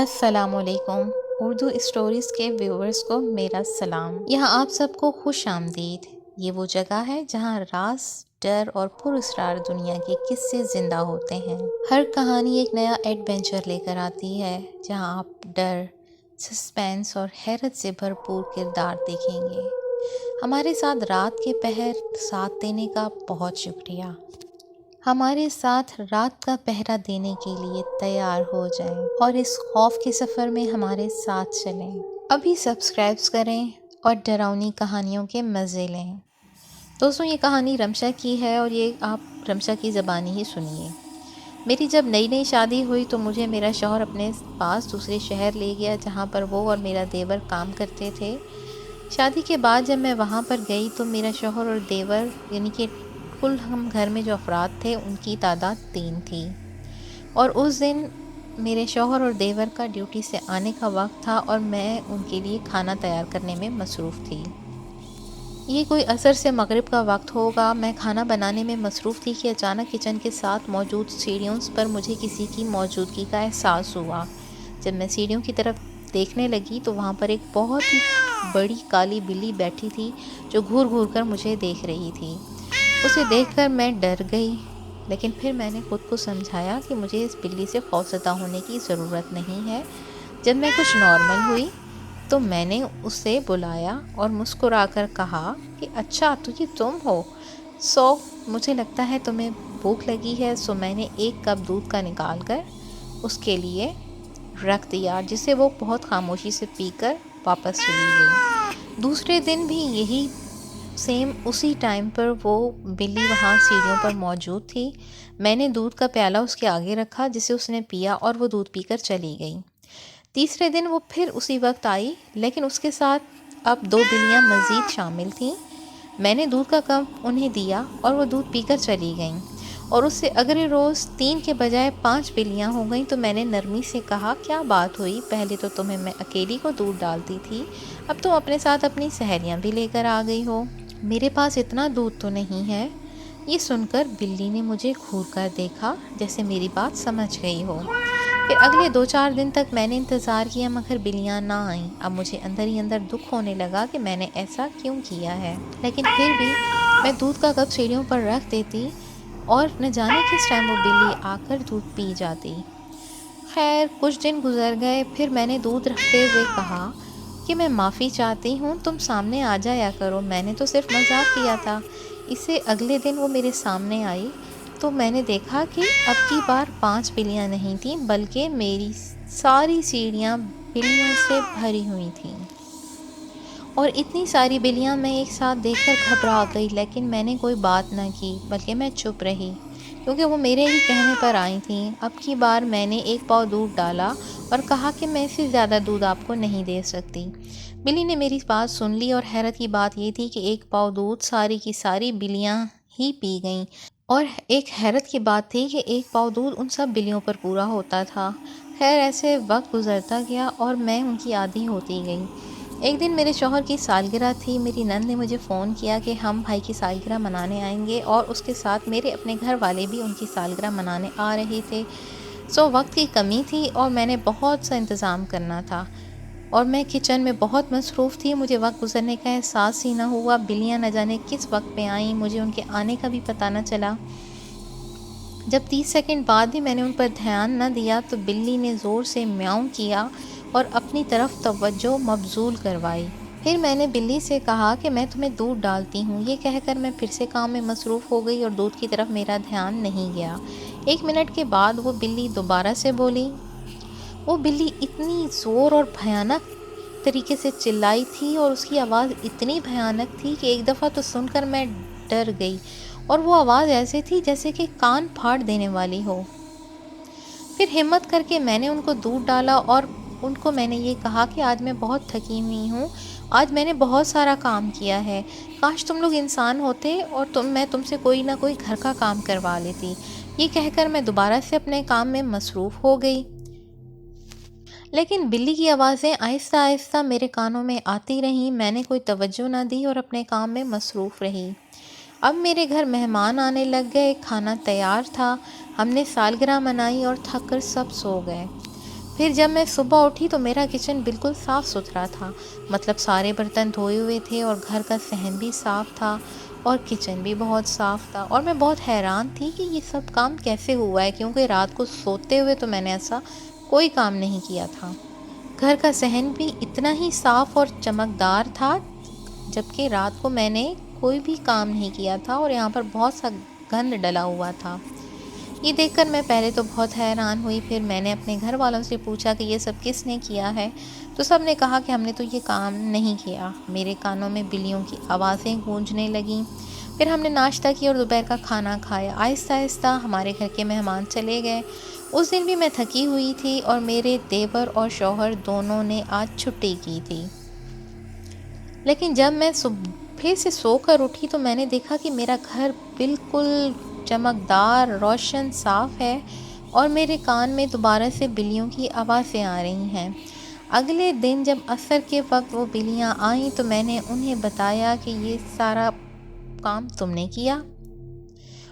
السلام علیکم اردو اسٹوریز کے ویورز کو میرا سلام۔ یہاں آپ سب کو خوش آمدید۔ یہ وہ جگہ ہے جہاں راز، ڈر اور پر اسرار دنیا کے قصے زندہ ہوتے ہیں۔ ہر کہانی ایک نیا ایڈونچر لے کر آتی ہے جہاں آپ ڈر، سسپینس اور حیرت سے بھرپور کردار دیکھیں گے۔ ہمارے ساتھ رات کے پہر ساتھ دینے کا بہت شکریہ۔ ہمارے ساتھ رات کا پہرا دینے کے لیے تیار ہو جائیں اور اس خوف کے سفر میں ہمارے ساتھ چلیں۔ ابھی سبسکرائب کریں اور ڈراؤنی کہانیوں کے مزے لیں۔ دوستوں، یہ کہانی رمشا کی ہے اور یہ آپ رمشا کی زبانی ہی سنیے۔ میری جب نئی شادی ہوئی تو مجھے میرا شوہر اپنے پاس دوسرے شہر لے گیا جہاں پر وہ اور میرا دیور کام کرتے تھے۔ شادی کے بعد جب میں وہاں پر گئی تو میرا شوہر اور دیور یعنی کہ کل ہم گھر میں جو افراد تھے ان کی تعداد 3 تھی، اور اس دن میرے شوہر اور دیور کا ڈیوٹی سے آنے کا وقت تھا اور میں ان کے لیے کھانا تیار کرنے میں مصروف تھی۔ یہ کوئی عصر سے مغرب کا وقت ہوگا۔ میں کھانا بنانے میں مصروف تھی کہ اچانک کچن کے ساتھ موجود سیڑھیوں پر مجھے کسی کی موجودگی کا احساس ہوا۔ جب میں سیڑھیوں کی طرف دیکھنے لگی تو وہاں پر ایک بہت ہی بڑی کالی بلی بیٹھی تھی جو گھور گھور کر مجھے دیکھ رہی تھی۔ اسے دیکھ کر میں ڈر گئی، لیکن پھر میں نے خود کو سمجھایا کہ مجھے اس بلی سے خوفزدہ ہونے کی ضرورت نہیں ہے۔ جب میں کچھ نارمل ہوئی تو میں نے اسے بلایا اور مسکرا کر کہا کہ اچھا تو یہ تم ہو، مجھے لگتا ہے تمہیں بھوک لگی ہے۔ میں نے ایک کپ دودھ کا نکال کر اس کے لیے رکھ دیا، جسے وہ بہت خاموشی سے پی کر واپس چلی گئی۔ دوسرے دن بھی یہی سیم اسی ٹائم پر وہ بلی وہاں سیڑھیوں پر موجود تھی۔ میں نے دودھ کا پیالہ اس کے آگے رکھا جسے اس نے پیا اور وہ دودھ پی کر چلی گئی۔ تیسرے دن وہ پھر اسی وقت آئی، لیکن اس کے ساتھ اب 2 بلیاں مزید شامل تھیں۔ میں نے دودھ کا کپ انہیں دیا اور وہ دودھ پی کر چلی گئیں، اور اس سے اگلے روز 3 کے بجائے 5 بلیاں ہو گئیں۔ تو میں نے نرمی سے کہا کیا بات ہوئی؟ پہلے تو تمہیں میں اکیلی کو دودھ ڈالتی تھی، اب تم اپنے ساتھ اپنی سہیلیاں بھی لے کر آ گئی ہو۔ میرے پاس اتنا دودھ تو نہیں ہے۔ یہ سن کر بلی نے مجھے گھور کر دیکھا جیسے میری بات سمجھ گئی ہو۔ پھر اگلے 2-4 دن تک میں نے انتظار کیا مگر بلیاں نہ آئیں۔ اب مجھے اندر ہی اندر دکھ ہونے لگا کہ میں نے ایسا کیوں کیا ہے، لیکن پھر بھی میں دودھ کا کپ سیڑھیوں پر رکھ دیتی اور نہ جانے کس ٹائم وہ بلی آ کر دودھ پی جاتی۔ خیر کچھ دن گزر گئے، پھر میں نے دودھ رکھتے ہوئے کہا کہ میں معافی چاہتی ہوں، تم سامنے آ جایا کرو، میں نے تو صرف مذاق کیا تھا۔ اس سے اگلے دن وہ میرے سامنے آئی تو میں نے دیکھا کہ اب کی بار 5 بلیاں نہیں تھیں بلکہ میری ساری سیڑھیاں بلیوں سے بھری ہوئی تھیں، اور اتنی ساری بلیاں میں ایک ساتھ دیکھ کر گھبرا گئی، لیکن میں نے کوئی بات نہ کی بلکہ میں چپ رہی کیونکہ وہ میرے ہی کہنے پر آئی تھیں۔ اب کی بار میں نے 1 پاؤ دودھ ڈالا اور کہا کہ میں اس سے زیادہ دودھ آپ کو نہیں دے سکتی۔ بلی نے میری بات سن لی، اور حیرت کی بات یہ تھی کہ 1 پاؤ دودھ ساری کی ساری بلیاں ہی پی گئیں، اور ایک حیرت کی بات تھی کہ 1 پاؤ دودھ ان سب بلیوں پر پورا ہوتا تھا۔ خیر ایسے وقت گزرتا گیا اور میں ان کی عادی ہوتی گئی۔ ایک دن میرے شوہر کی سالگرہ تھی۔ میری نند نے مجھے فون کیا کہ ہم بھائی کی سالگرہ منانے آئیں گے، اور اس کے ساتھ میرے اپنے گھر والے بھی ان کی سالگرہ منانے آ رہے تھے۔ وقت کی کمی تھی اور میں نے بہت سا انتظام کرنا تھا، اور میں کچن میں بہت مصروف تھی۔ مجھے وقت گزرنے کا احساس ہی نہ ہوا۔ بلیاں نہ جانے کس وقت پہ آئیں، مجھے ان کے آنے کا بھی پتہ نہ چلا۔ جب 30 سیکنڈ بعد بھی میں نے ان پر دھیان نہ دیا تو بلی نے زور سے میاؤں کیا اور اپنی طرف توجہ مبذول کروائی۔ پھر میں نے بلی سے کہا کہ میں تمہیں دودھ ڈالتی ہوں۔ یہ کہہ کر میں پھر سے کام میں مصروف ہو گئی اور دودھ کی طرف میرا دھیان نہیں گیا۔ 1 منٹ کے بعد وہ بلی دوبارہ سے بولی۔ وہ بلی اتنی زور اور بھیانک طریقے سے چلائی تھی اور اس کی آواز اتنی بھیانک تھی کہ ایک دفعہ تو سن کر میں ڈر گئی، اور وہ آواز ایسے تھی جیسے کہ کان پھاڑ دینے والی ہو۔ پھر ہمت کر کے میں نے ان کو دودھ ڈالا اور ان کو میں نے یہ کہا کہ آج میں بہت تھکی ہوئی ہوں، آج میں نے بہت سارا کام کیا ہے، کاش تم لوگ انسان ہوتے اور میں تم سے کوئی نہ کوئی گھر کا کام کروا لیتی۔ یہ کہہ کر میں دوبارہ سے اپنے کام میں مصروف ہو گئی، لیکن بلی کی آوازیں آہستہ آہستہ میرے کانوں میں آتی رہیں۔ میں نے کوئی توجہ نہ دی اور اپنے کام میں مصروف رہی۔ اب میرے گھر مہمان آنے لگ گئے، کھانا تیار تھا، ہم نے سالگرہ منائی اور تھک کر سب سو گئے۔ پھر جب میں صبح اٹھی تو میرا کچن بالکل صاف ستھرا تھا، مطلب سارے برتن دھوئے ہوئے تھے اور گھر کا صحن بھی صاف تھا اور کچن بھی بہت صاف تھا، اور میں بہت حیران تھی کہ یہ سب کام کیسے ہوا ہے، کیونکہ رات کو سوتے ہوئے تو میں نے ایسا کوئی کام نہیں کیا تھا۔ گھر کا صحن بھی اتنا ہی صاف اور چمکدار تھا، جبکہ رات کو میں نے کوئی بھی کام نہیں کیا تھا اور یہاں پر بہت سا گند ڈلا ہوا تھا۔ یہ دیکھ کر میں پہلے تو بہت حیران ہوئی، پھر میں نے اپنے گھر والوں سے پوچھا کہ یہ سب کس نے کیا ہے، تو سب نے کہا کہ ہم نے تو یہ کام نہیں کیا۔ میرے کانوں میں بلیوں کی آوازیں گونجنے لگیں۔ پھر ہم نے ناشتہ کیا اور دوپہر کا کھانا کھایا۔ آہستہ آہستہ ہمارے گھر کے مہمان چلے گئے۔ اس دن بھی میں تھکی ہوئی تھی اور میرے دیور اور شوہر دونوں نے آج چھٹی کی تھی، لیکن جب میں صبح سے سو کر اٹھی تو میں نے دیکھا کہ میرا گھر بالکل چمکدار، روشن، صاف ہے اور میرے کان میں دوبارہ سے بلیوں کی آوازیں آ رہی ہیں۔ اگلے دن جب عصر کے وقت وہ بلیاں آئیں تو میں نے انہیں بتایا کہ یہ سارا کام تم نے کیا،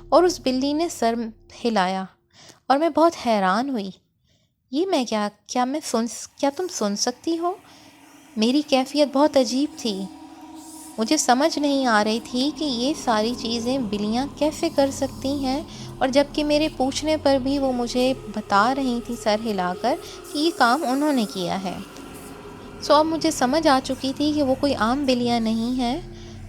اور اس بلی نے سر ہلایا اور میں بہت حیران ہوئی۔ یہ میں کیا تم سن سکتی ہو؟ میری کیفیت بہت عجیب تھی۔ مجھے سمجھ نہیں آ رہی تھی کہ یہ ساری چیزیں بلیاں کیسے کر سکتی ہیں، اور جبکہ میرے پوچھنے پر بھی وہ مجھے بتا رہی تھی سر ہلا کر کہ یہ کام انہوں نے کیا ہے۔ اب مجھے سمجھ آ چکی تھی کہ وہ کوئی عام بلیاں نہیں ہیں،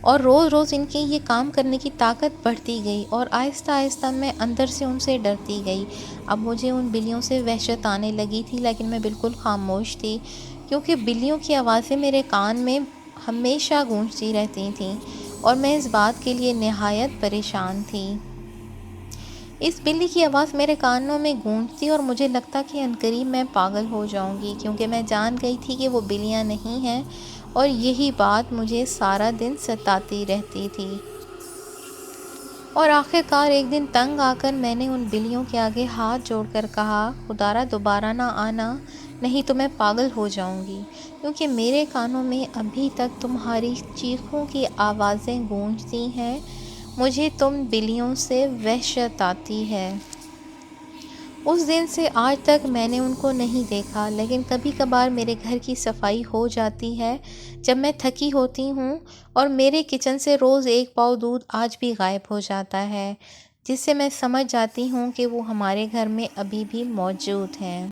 اور روز روز ان کے یہ کام کرنے کی طاقت بڑھتی گئی اور آہستہ آہستہ میں اندر سے ان سے ڈرتی گئی۔ اب مجھے ان بلیوں سے وحشت آنے لگی تھی، لیکن میں بالکل خاموش تھی، کیونکہ بلیوں کی آوازیں میرے کان میں ہمیشہ گونجتی رہتی تھیں اور میں اس بات کے لیے نہایت پریشان تھی۔ اس بلی کی آواز میرے کانوں میں گونجتی اور مجھے لگتا کہ عنقریب میں پاگل ہو جاؤں گی، کیونکہ میں جان گئی تھی کہ وہ بلیاں نہیں ہیں، اور یہی بات مجھے سارا دن ستاتی رہتی تھی۔ اور آخر کار ایک دن تنگ آ کر میں نے ان بلیوں کے آگے ہاتھ جوڑ کر کہا، خدارا دوبارہ نہ آنا، نہیں تو میں پاگل ہو جاؤں گی، کیونکہ میرے کانوں میں ابھی تک تمہاری چیخوں کی آوازیں گونجتی ہیں۔ مجھے تم بلیوں سے وحشت آتی ہے۔ اس دن سے آج تک میں نے ان کو نہیں دیکھا، لیکن کبھی کبھار میرے گھر کی صفائی ہو جاتی ہے جب میں تھکی ہوتی ہوں، اور میرے کچن سے روز ایک پاؤ دودھ آج بھی غائب ہو جاتا ہے، جس سے میں سمجھ جاتی ہوں کہ وہ ہمارے گھر میں ابھی بھی موجود ہیں۔